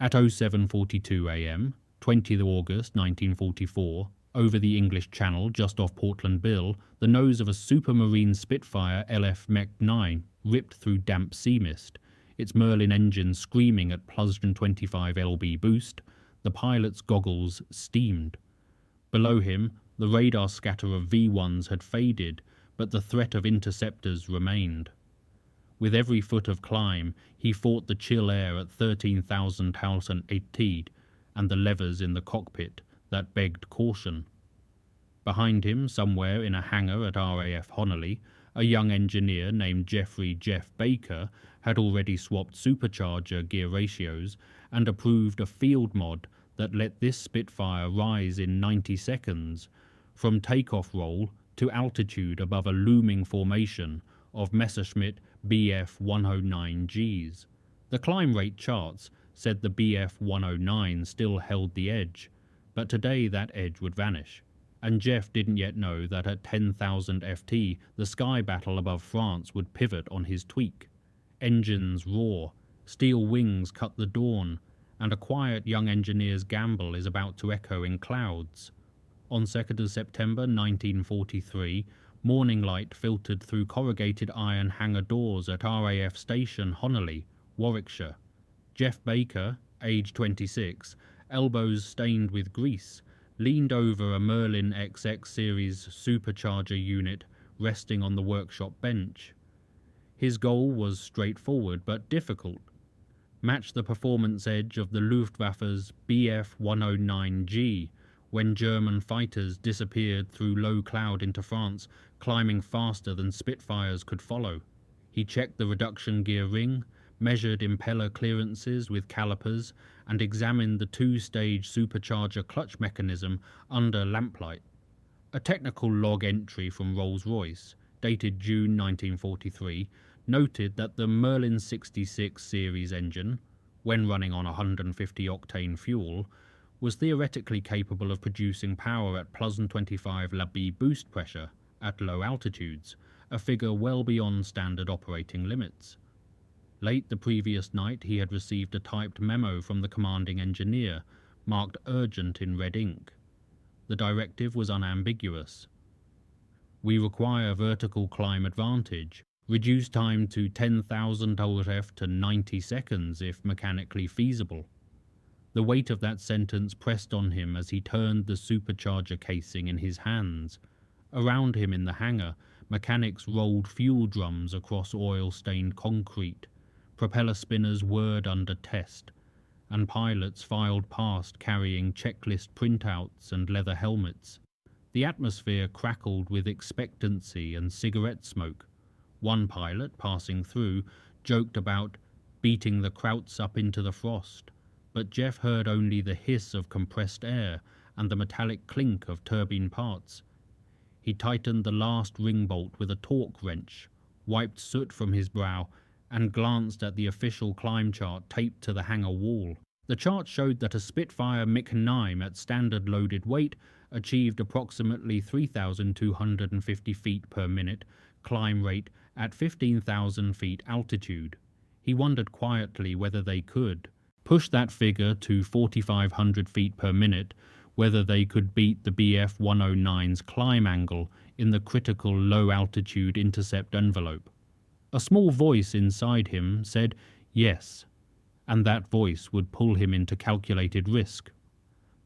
At 07:42 a.m., 20th August 1944, over the English Channel just off Portland Bill, the nose of a Supermarine Spitfire LF Mech 9 ripped through damp sea mist, its Merlin engine screaming at +25 lb boost, the pilot's goggles steamed. Below him, the radar scatter of V1s had faded, but the threat of interceptors remained. With every foot of climb, he fought the chill air at 13,080 and the levers in the cockpit that begged caution. Behind him, somewhere in a hangar at RAF Honiley, a young engineer named Geoffrey Geoff Baker had already swapped supercharger gear ratios and approved a field mod that let this Spitfire rise in 90 seconds from takeoff roll to altitude above a looming formation of Messerschmitts Bf 109Gs. The climb rate charts said the Bf 109 still held the edge, but today that edge would vanish. And Geoff didn't yet know that at 10,000 FT, the sky battle above France would pivot on his tweak. Engines roar, steel wings cut the dawn, and a quiet young engineer's gamble is about to echo in clouds. On 2nd of September 1943, morning light filtered through corrugated iron hangar doors at RAF Station Honiley, Warwickshire. Geoff Baker, age 26, elbows stained with grease, leaned over a Merlin XX series supercharger unit resting on the workshop bench. His goal was straightforward but difficult. Match the performance edge of the Luftwaffe's Bf 109G when German fighters disappeared through low cloud into France, climbing faster than Spitfires could follow. He checked the reduction gear ring, measured impeller clearances with calipers, and examined the two-stage supercharger clutch mechanism under lamplight. A technical log entry from Rolls-Royce, dated June 1943, noted that the Merlin 66 series engine, when running on 150-octane fuel, was theoretically capable of producing power at +25 lb boost pressure at low altitudes, a figure well beyond standard operating limits. Late the previous night, he had received a typed memo from the commanding engineer, marked urgent in red ink. The directive was unambiguous. We require vertical climb advantage. Reduce time to 10,000 RF to 90 seconds if mechanically feasible. The weight of that sentence pressed on him as he turned the supercharger casing in his hands. Around him in the hangar, mechanics rolled fuel drums across oil-stained concrete. Propeller spinners whirred under test, and pilots filed past carrying checklist printouts and leather helmets. The atmosphere crackled with expectancy and cigarette smoke. One pilot, passing through, joked about beating the krauts up into the frost, but Geoff heard only the hiss of compressed air and the metallic clink of turbine parts. He tightened the last ring bolt with a torque wrench, wiped soot from his brow, and glanced at the official climb chart taped to the hangar wall. The chart showed that a Spitfire Mch-9 at standard loaded weight achieved approximately 3,250 feet per minute climb rate at 15,000 feet altitude. He wondered quietly whether they could push that figure to 4,500 feet per minute, whether they could beat the Bf 109's climb angle in the critical low-altitude intercept envelope. A small voice inside him said yes, and that voice would pull him into calculated risk.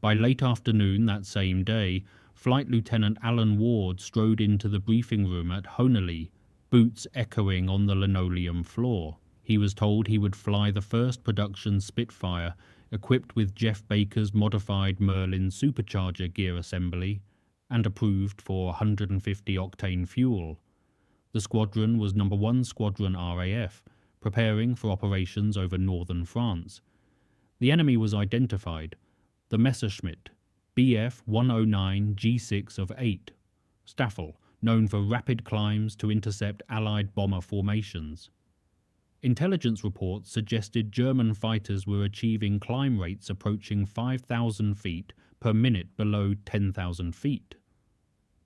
By late afternoon that same day, Flight Lieutenant Alan Ward strode into the briefing room at Honiley, boots echoing on the linoleum floor. He was told he would fly the first production Spitfire equipped with Geoff Baker's modified Merlin supercharger gear assembly and approved for 150-octane fuel. The squadron was No. 1 Squadron RAF, preparing for operations over northern France. The enemy was identified, the Messerschmitt Bf 109 G6 of 8, Staffel, known for rapid climbs to intercept Allied bomber formations. Intelligence reports suggested German fighters were achieving climb rates approaching 5,000 feet per minute below 10,000 feet.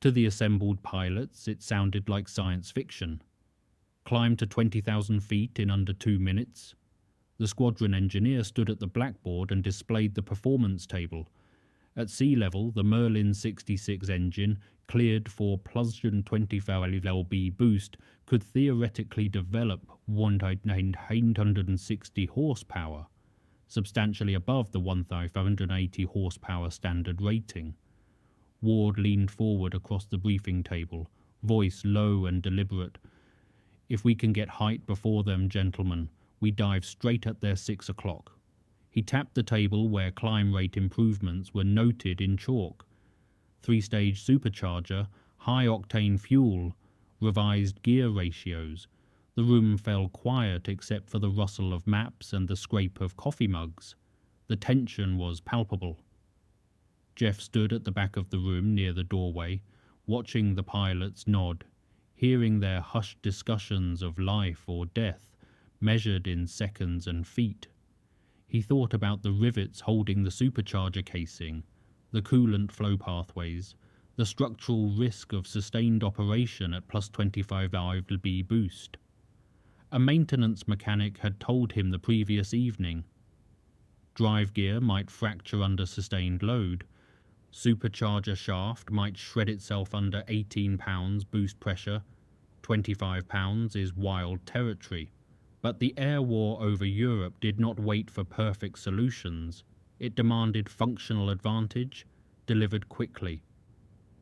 To the assembled pilots, it sounded like science fiction. Climb to 20,000 feet in under 2 minutes. The squadron engineer stood at the blackboard and displayed the performance table. At sea level, the Merlin 66 engine, cleared for +25 lb boost, could theoretically develop 1,860 horsepower, substantially above the 1,580 horsepower standard rating. Ward leaned forward across the briefing table, voice low and deliberate. "If we can get height before them, gentlemen, we dive straight at their 6 o'clock." He tapped the table where climb rate improvements were noted in chalk. 3-stage supercharger, high-octane fuel, revised gear ratios. The room fell quiet except for the rustle of maps and the scrape of coffee mugs. The tension was palpable. Geoff stood at the back of the room near the doorway, watching the pilots nod, hearing their hushed discussions of life or death, measured in seconds and feet. He thought about the rivets holding the supercharger casing, the coolant flow pathways, the structural risk of sustained operation at +25 lb boost. A maintenance mechanic had told him the previous evening. Drive gear might fracture under sustained load. Supercharger shaft might shred itself under 18 pounds boost pressure. 25 pounds is wild territory. But the air war over Europe did not wait for perfect solutions. It demanded functional advantage, delivered quickly.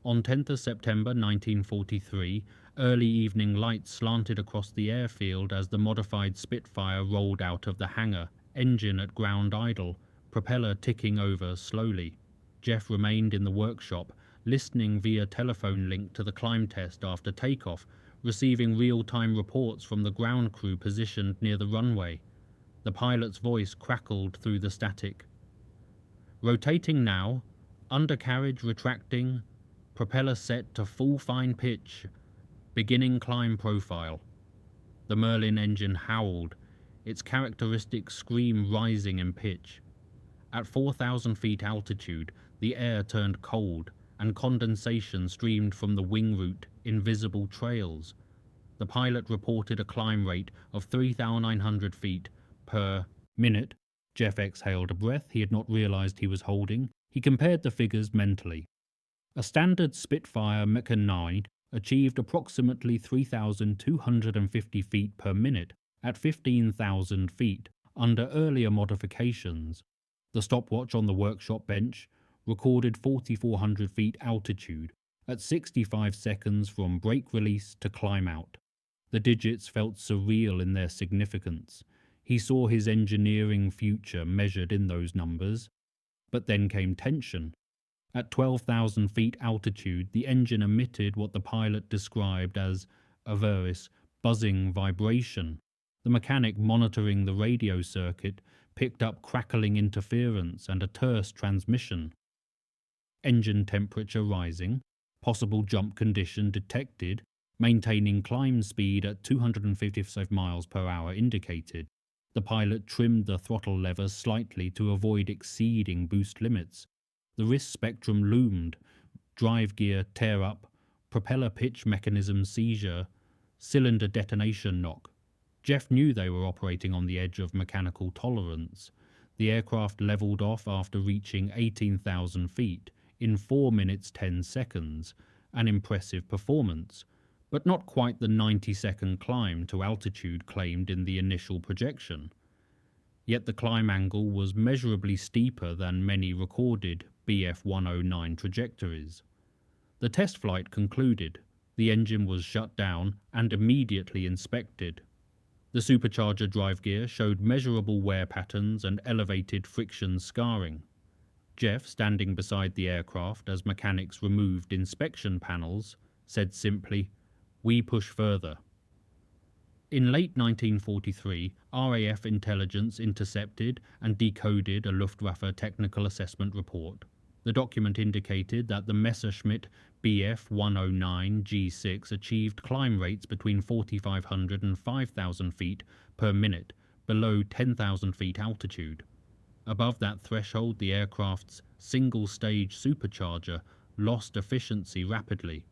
On 10th of September 1943, early evening lights slanted across the airfield as the modified Spitfire rolled out of the hangar, engine at ground idle, propeller ticking over slowly. Geoff remained in the workshop, listening via telephone link to the climb test after takeoff, receiving real-time reports from the ground crew positioned near the runway. The pilot's voice crackled through the static. "Rotating now, undercarriage retracting, propeller set to full fine pitch, beginning climb profile." The Merlin engine howled, its characteristic scream rising in pitch. At 4,000 feet altitude, the air turned cold, and condensation streamed from the wing root in visible trails. The pilot reported a climb rate of 3,900 feet per minute. Geoff exhaled a breath he had not realized he was holding. He compared the figures mentally. A standard Spitfire Mach 9 achieved approximately 3,250 feet per minute at 15,000 feet under earlier modifications. The stopwatch on the workshop bench recorded 4,400 feet altitude at 65 seconds from brake release to climb out. The digits felt surreal in their significance. He saw his engineering future measured in those numbers. But then came tension. At 12,000 feet altitude, the engine emitted what the pilot described as a buzzing vibration. The mechanic monitoring the radio circuit picked up crackling interference and a terse transmission. Engine temperature rising, possible jump condition detected, maintaining climb speed at 255 miles per hour indicated. The pilot trimmed the throttle lever slightly to avoid exceeding boost limits. The risk spectrum loomed: drive gear tear up, propeller pitch mechanism seizure, cylinder detonation knock. Geoff knew they were operating on the edge of mechanical tolerance. The aircraft leveled off after reaching 18,000 feet in 4 minutes 10 seconds, an impressive performance, but not quite the 90-second climb to altitude claimed in the initial projection. Yet the climb angle was measurably steeper than many recorded Bf 109 trajectories. The test flight concluded. The engine was shut down and immediately inspected. The supercharger drive gear showed measurable wear patterns and elevated friction scarring. Geoff, standing beside the aircraft as mechanics removed inspection panels, said simply, "We push further." In late 1943, RAF intelligence intercepted and decoded a Luftwaffe technical assessment report. The document indicated that the Messerschmitt Bf 109 G6 achieved climb rates between 4,500 and 5,000 feet per minute below 10,000 feet altitude. Above that threshold, the aircraft's single-stage supercharger lost efficiency rapidly.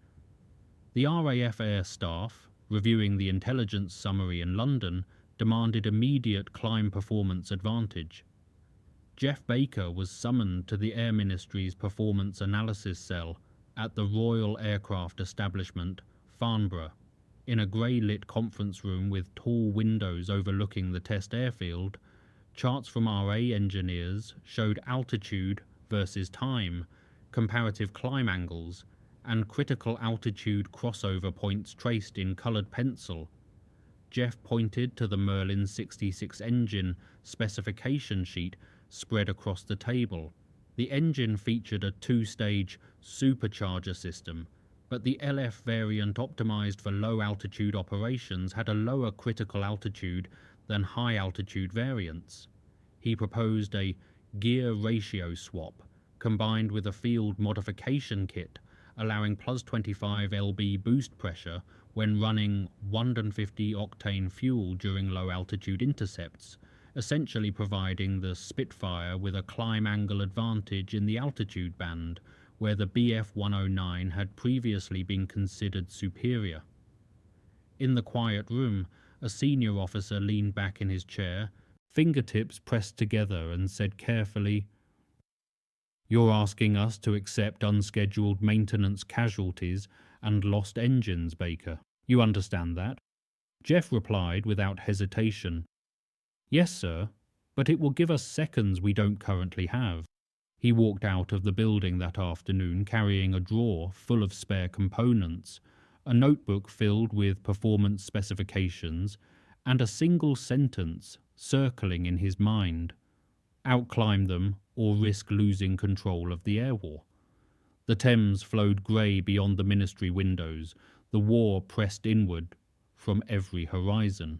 The RAF Air Staff, reviewing the intelligence summary in London, demanded immediate climb performance advantage. Geoff Baker was summoned to the Air Ministry's Performance Analysis Cell at the Royal Aircraft Establishment, Farnborough, in a grey-lit conference room with tall windows overlooking the test airfield. Charts from RA engineers showed altitude versus time, comparative climb angles, and critical altitude crossover points traced in coloured pencil. Geoff pointed to the Merlin 66 engine specification sheet spread across the table. The engine featured a two-stage supercharger system, but the LF variant optimized for low-altitude operations had a lower critical altitude than high-altitude variants. He proposed a gear ratio swap, combined with a field modification kit, allowing plus 25 lb boost pressure when running 150 octane fuel during low-altitude intercepts, essentially providing the Spitfire with a climb angle advantage in the altitude band, where the Bf 109 had previously been considered superior. In the quiet room, a senior officer leaned back in his chair, fingertips pressed together, and said carefully, "You're asking us to accept unscheduled maintenance casualties and lost engines, Baker. You understand that?" Geoff replied without hesitation, "Yes, sir, but it will give us seconds we don't currently have." He walked out of the building that afternoon carrying a drawer full of spare components, a notebook filled with performance specifications, and a single sentence circling in his mind: "Outclimb them or risk losing control of the air war." The Thames flowed grey beyond the ministry windows, the war pressed inward from every horizon.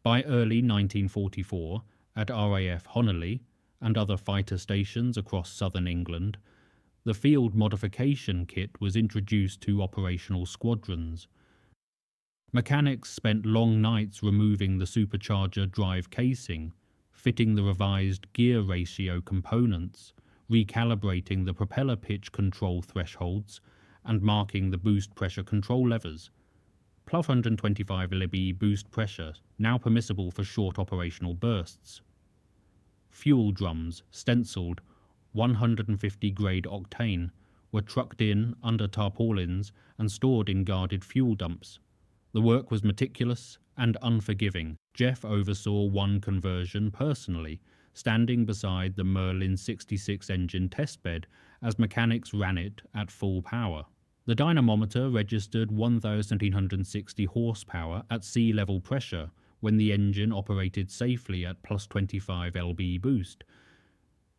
By early 1944, at RAF Honiley and other fighter stations across southern England, the field modification kit was introduced to operational squadrons. Mechanics spent long nights removing the supercharger drive casing, fitting the revised gear ratio components, recalibrating the propeller pitch control thresholds, and marking the boost pressure control levers. Plus 125 lb boost pressure, now permissible for short operational bursts. Fuel drums, stenciled 150 grade octane, were trucked in under tarpaulins and stored in guarded fuel dumps. The work was meticulous and unforgiving. Geoff oversaw one conversion personally, standing beside the Merlin 66 engine testbed as mechanics ran it at full power. The dynamometer registered 1,860 horsepower at sea level pressure when the engine operated safely at plus 25 lb boost.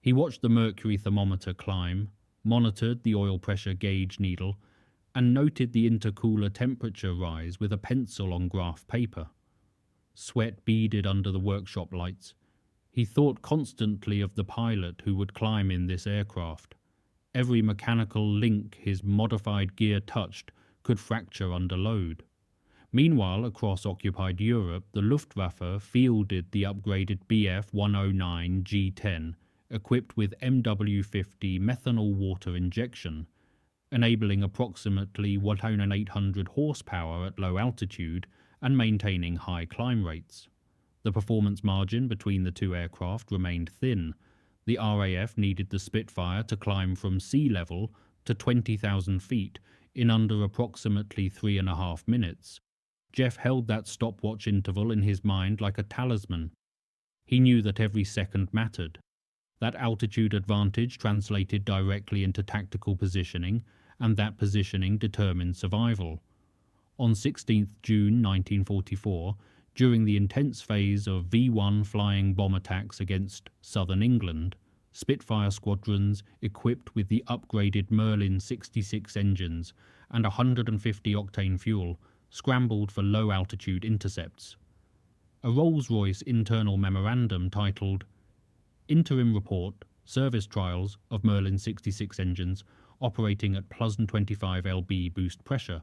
He watched the mercury thermometer climb, monitored the oil pressure gauge needle, and noted the intercooler temperature rise with a pencil on graph paper. Sweat beaded under the workshop lights. He thought constantly of the pilot who would climb in this aircraft. Every mechanical link his modified gear touched could fracture under load. Meanwhile, across occupied Europe, the Luftwaffe fielded the upgraded Bf 109 G10, equipped with MW50 methanol water injection, enabling approximately 1,800 horsepower at low altitude and maintaining high climb rates. The performance margin between the two aircraft remained thin. The RAF needed the Spitfire to climb from sea level to 20,000 feet in under approximately 3.5 minutes. Geoff held that stopwatch interval in his mind like a talisman. He knew that every second mattered. That altitude advantage translated directly into tactical positioning, and that positioning determined survival. On 16 June 1944, during the intense phase of V-1 flying bomb attacks against southern England, Spitfire squadrons equipped with the upgraded Merlin 66 engines and 150 octane fuel scrambled for low-altitude intercepts. A Rolls-Royce internal memorandum titled "Interim Report, Service Trials of Merlin 66 Engines Operating at plus 25 lb boost pressure"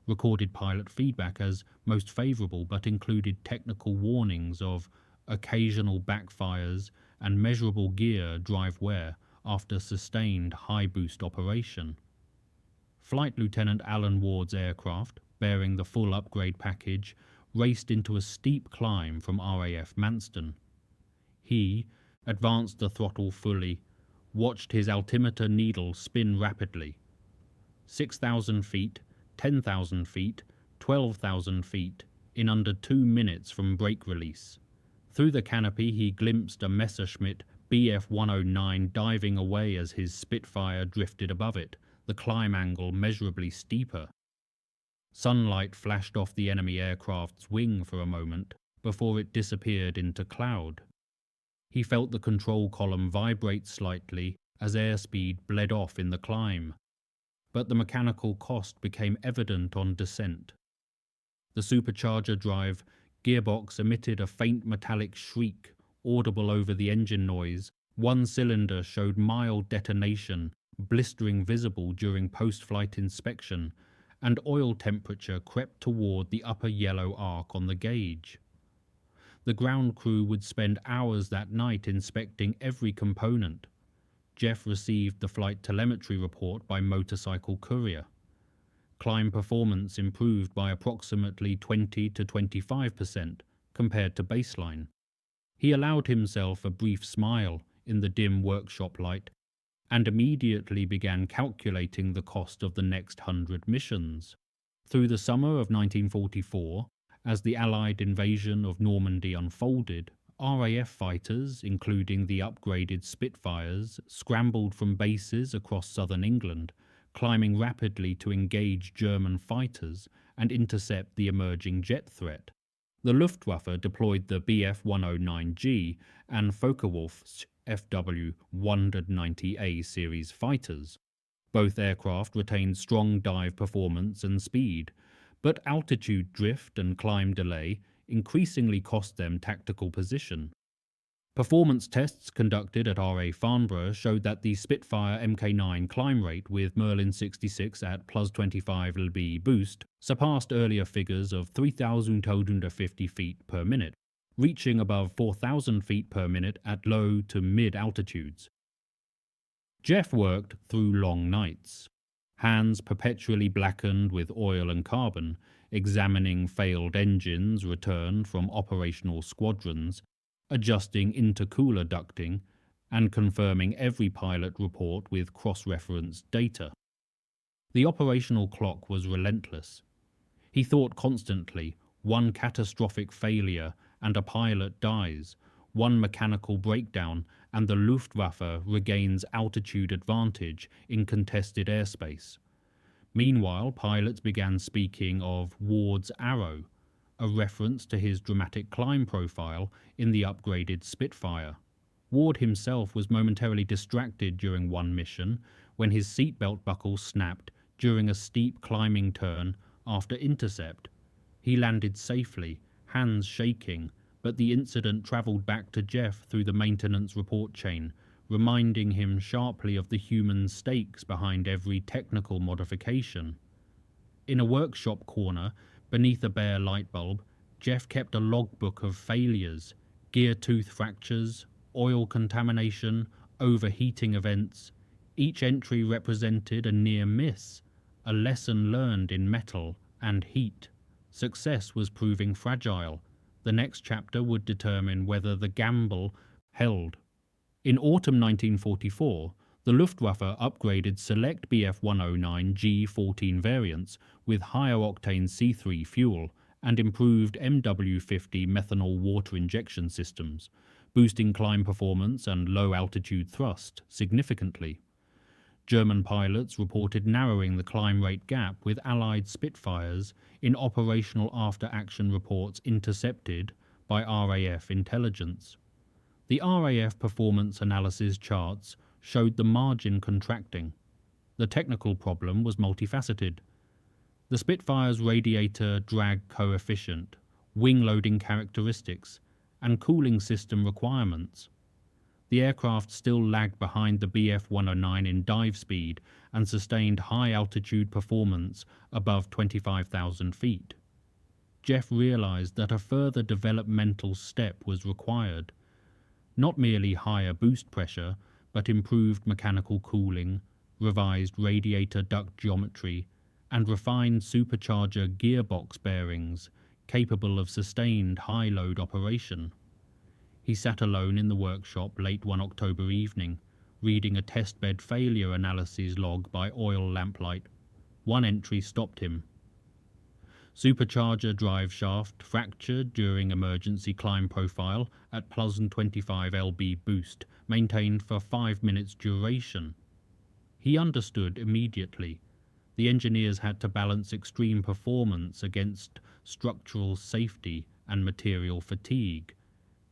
recorded pilot feedback as most favourable, but included technical warnings of occasional backfires and measurable gear drive wear after sustained high boost operation. Flight Lieutenant Alan Ward's aircraft, bearing the full upgrade package, raced into a steep climb from RAF Manston. He advanced the throttle fully, watched his altimeter needle spin rapidly. 6,000 feet, 10,000 feet, 12,000 feet, in under 2 minutes from brake release. Through the canopy he glimpsed a Messerschmitt Bf 109 diving away as his Spitfire drifted above it, the climb angle measurably steeper. Sunlight flashed off the enemy aircraft's wing for a moment before it disappeared into cloud. He felt the control column vibrate slightly as airspeed bled off in the climb, but the mechanical cost became evident on descent. The supercharger drive gearbox emitted a faint metallic shriek, audible over the engine noise. One cylinder showed mild detonation, blistering visible during post-flight inspection, and oil temperature crept toward the upper yellow arc on the gauge. The ground crew would spend hours that night inspecting every component. Geoff received the flight telemetry report by motorcycle courier. Climb performance improved by approximately 20 to 25% compared to baseline. He allowed himself a brief smile in the dim workshop light and immediately began calculating the cost of the next 100 missions. Through the summer of 1944, as the Allied invasion of Normandy unfolded, RAF fighters, including the upgraded Spitfires, scrambled from bases across southern England, climbing rapidly to engage German fighters and intercept the emerging jet threat. The Luftwaffe deployed the Bf 109G and Focke-Wulf's FW 190A series fighters. Both aircraft retained strong dive performance and speed, but altitude drift and climb delay increasingly cost them tactical position. Performance tests conducted at RA Farnborough showed that the Spitfire Mk9 climb rate with Merlin 66 at plus 25 lb boost surpassed earlier figures of 3,250 feet per minute, reaching above 4,000 feet per minute at low to mid altitudes. Geoff worked through long nights, hands perpetually blackened with oil and carbon, examining failed engines returned from operational squadrons, adjusting intercooler ducting, and confirming every pilot report with cross-referenced data. The operational clock was relentless. He thought constantly, one catastrophic failure and a pilot dies, one mechanical breakdown and the Luftwaffe regains altitude advantage in contested airspace. Meanwhile, pilots began speaking of Ward's arrow, a reference to his dramatic climb profile in the upgraded Spitfire. Ward himself was momentarily distracted during one mission when his seatbelt buckle snapped during a steep climbing turn after intercept. He landed safely, hands shaking, but the incident travelled back to Geoff through the maintenance report chain, reminding him sharply of the human stakes behind every technical modification. In a workshop corner, beneath a bare light bulb, Geoff kept a logbook of failures, gear tooth fractures, oil contamination, overheating events. Each entry represented a near miss, a lesson learned in metal and heat. Success was proving fragile. The next chapter would determine whether the gamble held. In autumn 1944, the Luftwaffe upgraded select Bf 109 G14 variants with higher octane C3 fuel and improved MW50 methanol water injection systems, boosting climb performance and low altitude thrust significantly. German pilots reported narrowing the climb rate gap with Allied Spitfires in operational after-action reports intercepted by RAF intelligence. The RAF performance analysis charts showed the margin contracting. The technical problem was multifaceted. The Spitfire's radiator drag coefficient, wing loading characteristics, and cooling system requirements. The aircraft still lagged behind the Bf 109 in dive speed and sustained high altitude performance above 25,000 feet. Geoff realized that a further developmental step was required. Not merely higher boost pressure, but improved mechanical cooling, revised radiator duct geometry, and refined supercharger gearbox bearings capable of sustained high-load operation. He sat alone in the workshop late one October evening, reading a testbed failure analysis log by oil lamplight. One entry stopped him. Supercharger drive shaft fractured during emergency climb profile at +25 lb boost, maintained for 5 minutes duration. He understood immediately. The engineers had to balance extreme performance against structural safety and material fatigue.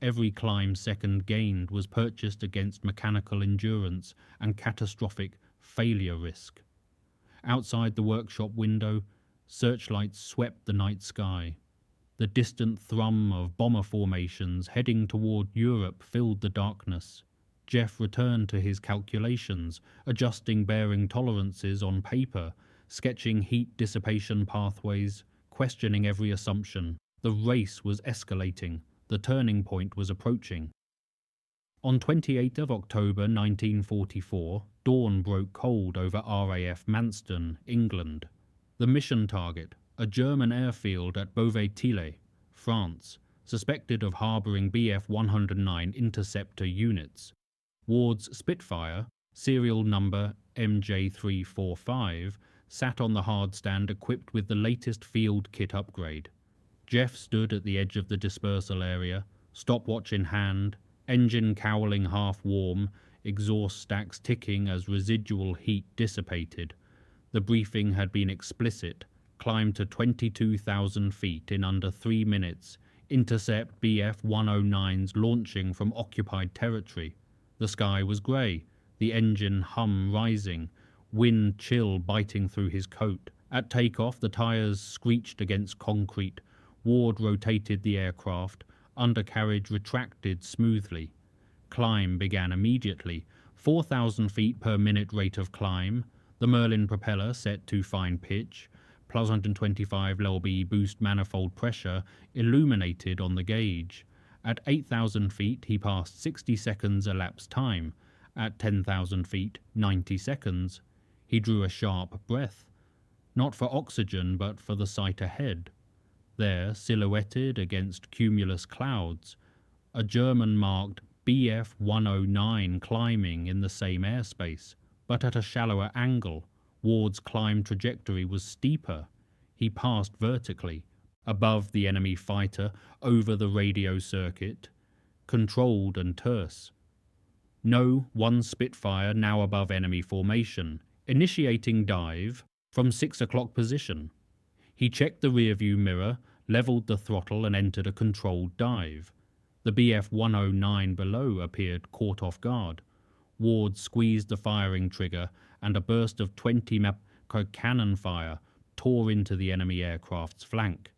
Every climb second gained was purchased against mechanical endurance and catastrophic failure risk. Outside the workshop window, searchlights swept the night sky. The distant thrum of bomber formations heading toward Europe filled the darkness. Geoff returned to his calculations, adjusting bearing tolerances on paper, sketching heat dissipation pathways, questioning every assumption. The race was escalating. The turning point was approaching. On 28th of October 1944, dawn broke cold over RAF Manston, England. The mission target, a German airfield at Beauvais-Tilley, France, suspected of harbouring Bf 109 interceptor units. Ward's Spitfire, serial number MJ345, sat on the hardstand equipped with the latest field kit upgrade. Geoff stood at the edge of the dispersal area, stopwatch in hand, engine cowling half warm, exhaust stacks ticking as residual heat dissipated. The briefing had been explicit: climb to 22,000 feet in under 3 minutes, intercept Bf 109s launching from occupied territory. The sky was grey, the engine hum rising, wind chill biting through his coat. At takeoff, the tyres screeched against concrete. Ward rotated the aircraft. Undercarriage retracted smoothly. Climb began immediately. 4,000 feet per minute rate of climb. The Merlin propeller set to fine pitch. +125 lb boost manifold pressure illuminated on the gauge. At 8,000 feet, he passed 60 seconds elapsed time. At 10,000 feet, 90 seconds. He drew a sharp breath. Not for oxygen, but for the sight ahead. There, silhouetted against cumulus clouds, a German-marked Bf 109 climbing in the same airspace, but at a shallower angle. Ward's climb trajectory was steeper. He passed vertically, above the enemy fighter, over the radio circuit, controlled and terse. No, one Spitfire now above enemy formation, initiating dive from 6 o'clock position. He checked the rearview mirror, levelled the throttle and entered a controlled dive. The Bf 109 below appeared caught off guard. Ward squeezed the firing trigger and a burst of 20 cannon fire tore into the enemy aircraft's flank.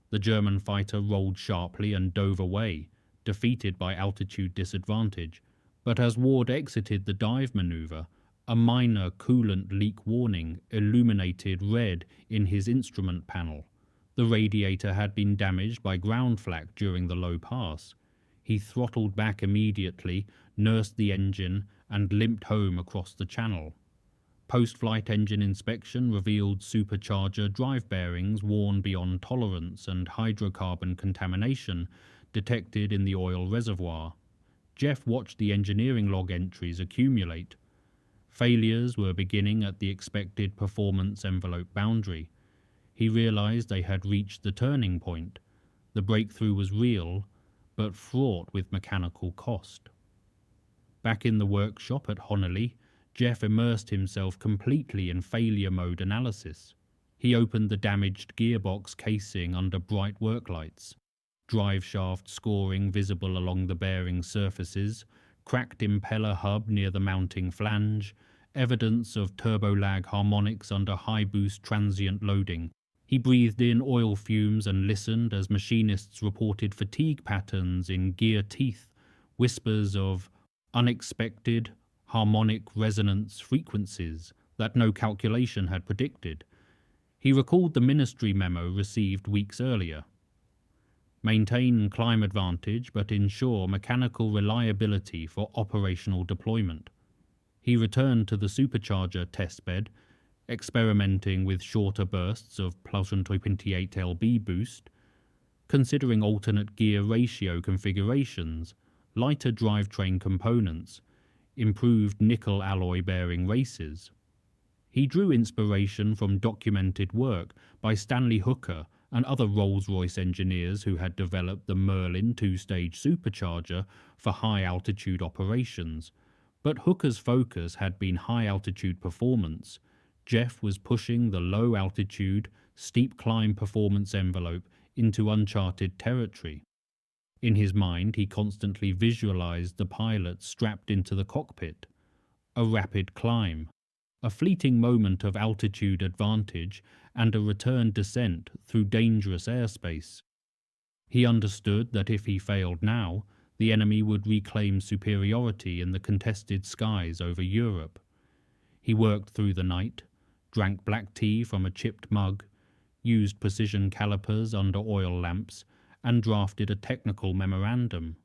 The German fighter rolled sharply and dove away, defeated by altitude disadvantage. But as Ward exited the dive manoeuvre, a minor coolant leak warning illuminated red in his instrument panel. The radiator had been damaged by ground flak during the low pass. He throttled back immediately, nursed the engine, and limped home across the channel. Post-flight engine inspection revealed supercharger drive bearings worn beyond tolerance and hydrocarbon contamination detected in the oil reservoir. Geoff watched the engineering log entries accumulate. Failures were beginning at the expected performance envelope boundary. He realized they had reached the turning point. The breakthrough was real, but fraught with mechanical cost. Back in the workshop at Honiley, Geoff immersed himself completely in failure mode analysis. He opened the damaged gearbox casing under bright worklights. Drive shaft scoring visible along the bearing surfaces, cracked impeller hub near the mounting flange, evidence of turbo-lag harmonics under high-boost transient loading. He breathed in oil fumes and listened as machinists reported fatigue patterns in gear teeth, whispers of unexpected harmonic resonance frequencies that no calculation had predicted. He recalled the ministry memo received weeks earlier. Maintain climb advantage but ensure mechanical reliability for operational deployment. He returned to the supercharger testbed, experimenting with shorter bursts of +128 lb boost. considering alternate gear ratio configurations, lighter drivetrain components, improved nickel alloy bearing races. He drew inspiration from documented work by Stanley Hooker and other Rolls-Royce engineers who had developed the Merlin two-stage supercharger for high-altitude operations. But Hooker's focus had been high-altitude performance. Geoff was pushing the low-altitude, steep climb performance envelope into uncharted territory. In his mind, he constantly visualized the pilot strapped into the cockpit. A rapid climb, a fleeting moment of altitude advantage, and a return descent through dangerous airspace. He understood that if he failed now, the enemy would reclaim superiority in the contested skies over Europe. He worked through the night, drank black tea from a chipped mug, used precision calipers under oil lamps, and drafted a technical memorandum.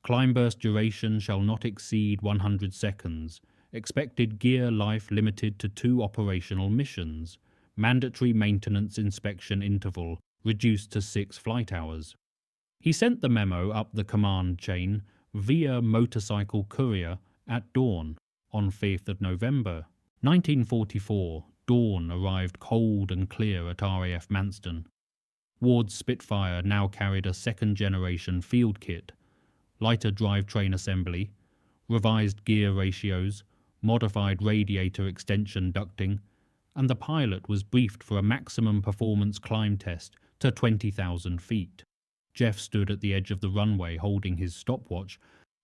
Climb burst duration shall not exceed 100 seconds. Expected gear life limited to 2 operational missions. Mandatory maintenance inspection interval reduced to 6 flight hours. He sent the memo up the command chain via motorcycle courier at dawn on 5th of November. 1944, dawn arrived cold and clear at RAF Manston. Ward's Spitfire now carried a second-generation field kit, lighter drivetrain assembly, revised gear ratios, modified radiator extension ducting, and the pilot was briefed for a maximum performance climb test to 20,000 feet. Geoff stood at the edge of the runway holding his stopwatch,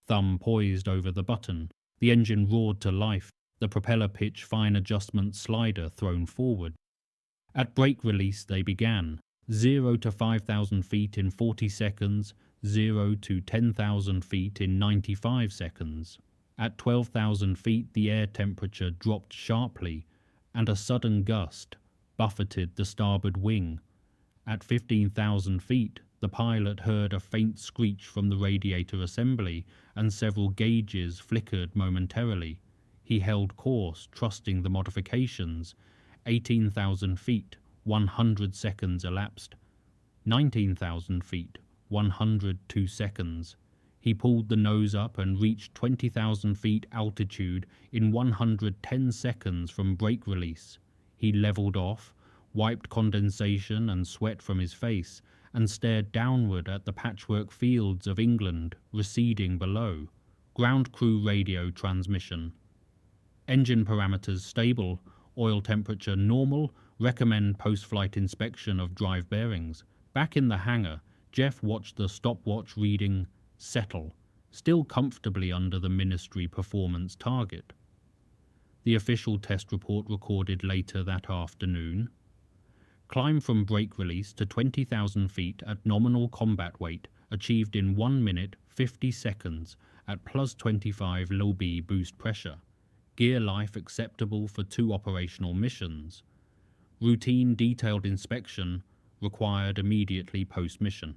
thumb poised over the button. The engine roared to life, the propeller pitch fine adjustment slider thrown forward. At brake release they began, 0 to 5,000 feet in 40 seconds, 0 to 10,000 feet in 95 seconds. At 12,000 feet the air temperature dropped sharply, and a sudden gust buffeted the starboard wing. At 15,000 feet the pilot heard a faint screech from the radiator assembly, and several gauges flickered momentarily. He held course, trusting the modifications. 18,000 feet, 100 seconds elapsed. 19,000 feet, 102 seconds. He pulled the nose up and reached 20,000 feet altitude in 110 seconds from brake release. He leveled off, wiped condensation and sweat from his face, and stared downward at the patchwork fields of England receding below. Ground crew radio transmission. Engine parameters stable, oil temperature normal, recommend post-flight inspection of drive bearings. Back in the hangar, Geoff watched the stopwatch reading settle, still comfortably under the ministry performance target. The official test report recorded later that afternoon. Climb from brake release to 20,000 feet at nominal combat weight achieved in 1 minute 50 seconds at plus 25 low-B boost pressure. Gear life acceptable for 2 operational missions. Routine detailed inspection required immediately post-mission.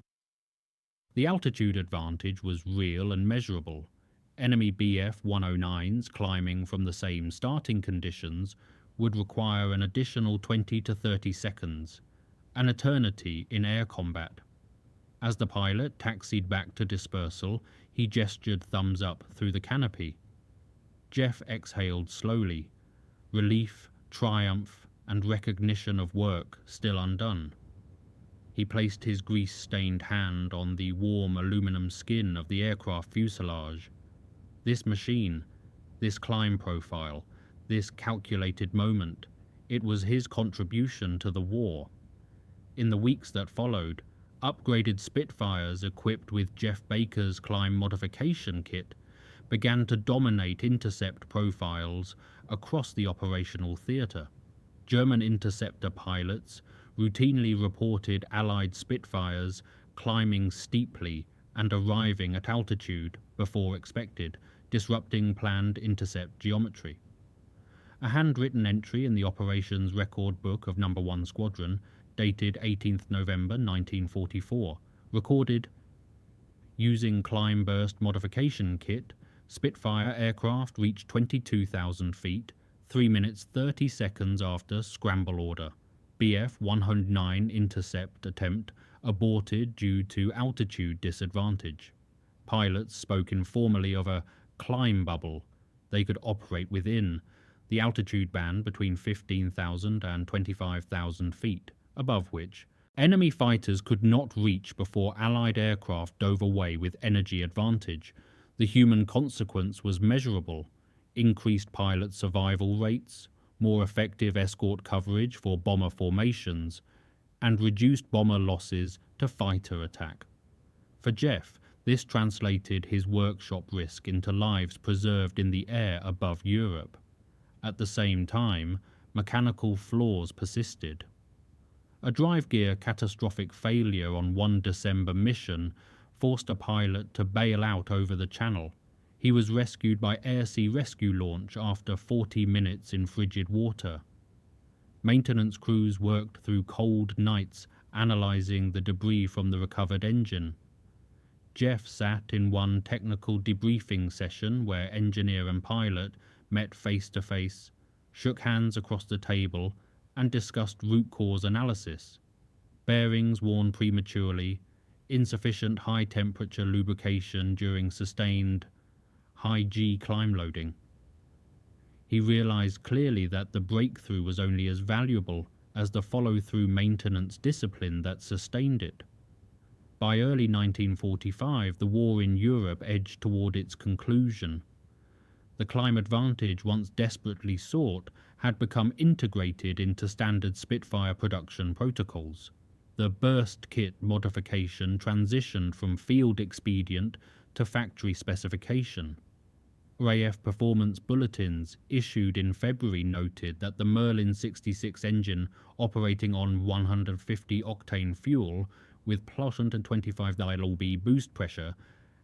The altitude advantage was real and measurable. Enemy Bf 109s climbing from the same starting conditions would require an additional 20 to 30 seconds, an eternity in air combat. As the pilot taxied back to dispersal, he gestured thumbs up through the canopy. Geoff exhaled slowly, relief, triumph, and recognition of work still undone. He placed his grease-stained hand on the warm aluminum skin of the aircraft fuselage. This machine, this climb profile, this calculated moment, it was his contribution to the war. In the weeks that followed, upgraded Spitfires equipped with Geoff Baker's climb modification kit began to dominate intercept profiles across the operational theatre. German interceptor pilots routinely reported Allied Spitfires climbing steeply and arriving at altitude before expected, disrupting planned intercept geometry. A handwritten entry in the operations record book of No. 1 Squadron, dated 18th November 1944, recorded, using climb burst modification kit, Spitfire aircraft reached 22,000 feet, 3 minutes 30 seconds after scramble order. Bf 109 intercept attempt aborted due to altitude disadvantage. Pilots spoke informally of a climb bubble they could operate within, the altitude band between 15,000 and 25,000 feet, above which enemy fighters could not reach before Allied aircraft dove away with energy advantage. The human consequence was measurable: increased pilot survival rates, more effective escort coverage for bomber formations, and reduced bomber losses to fighter attack. For Geoff, this translated his workshop risk into lives preserved in the air above Europe. At the same time, mechanical flaws persisted. A drive gear catastrophic failure on one December mission forced a pilot to bail out over the channel. He was rescued by air-sea rescue launch after 40 minutes in frigid water. Maintenance crews worked through cold nights analysing the debris from the recovered engine. Geoff sat in one technical debriefing session where engineer and pilot met face-to-face, shook hands across the table, and discussed root cause analysis. Bearings worn prematurely, insufficient high-temperature lubrication during sustained high-G climb loading. He realized clearly that the breakthrough was only as valuable as the follow-through maintenance discipline that sustained it. By early 1945, the war in Europe edged toward its conclusion. The climb advantage, once desperately sought, had become integrated into standard Spitfire production protocols. The burst kit modification transitioned from field expedient to factory specification. RAF performance bulletins issued in February noted that the Merlin 66 engine operating on 150 octane fuel with plus 125 lb boost pressure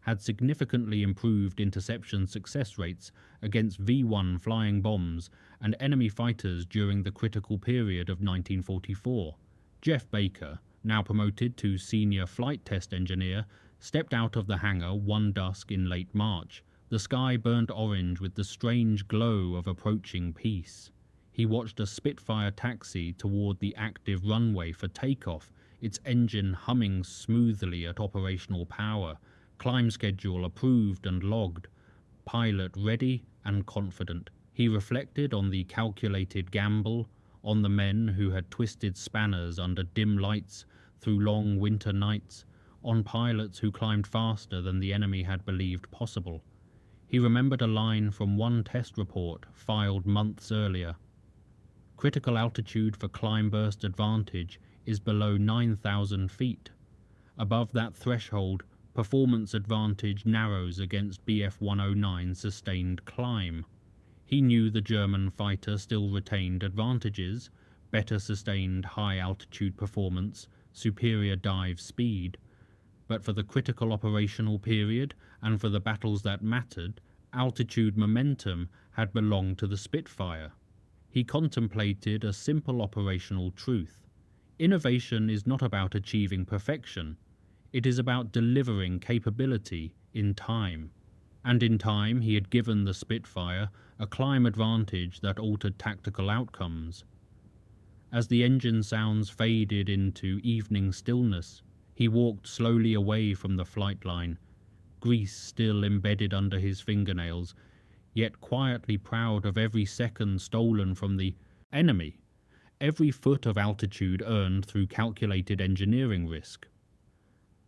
had significantly improved interception success rates against V-1 flying bombs and enemy fighters during the critical period of 1944. Geoff Baker, now promoted to senior flight test engineer, stepped out of the hangar one dusk in late March. The sky burned orange with the strange glow of approaching peace. He watched a Spitfire taxi toward the active runway for takeoff, its engine humming smoothly at operational power, climb schedule approved and logged, pilot ready and confident. He reflected on the calculated gamble, on the men who had twisted spanners under dim lights through long winter nights, on pilots who climbed faster than the enemy had believed possible. He remembered a line from one test report filed months earlier. Critical altitude for climb burst advantage is below 9,000 feet. Above that threshold, performance advantage narrows against Bf 109 sustained climb. He knew the German fighter still retained advantages: better sustained high-altitude performance, superior dive speed. But for the critical operational period, and for the battles that mattered, altitude momentum had belonged to the Spitfire. He contemplated a simple operational truth. Innovation is not about achieving perfection. It is about delivering capability in time. And in time he had given the Spitfire a climb advantage that altered tactical outcomes. As the engine sounds faded into evening stillness, he walked slowly away from the flight line, grease still embedded under his fingernails, yet quietly proud of every second stolen from the enemy, every foot of altitude earned through calculated engineering risk.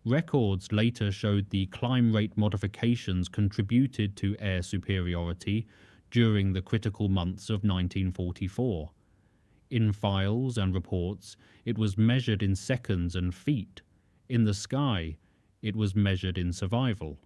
Records later showed the climb rate modifications contributed to air superiority during the critical months of 1944. In files and reports, it was measured in seconds and feet. In the sky, it was measured in survival.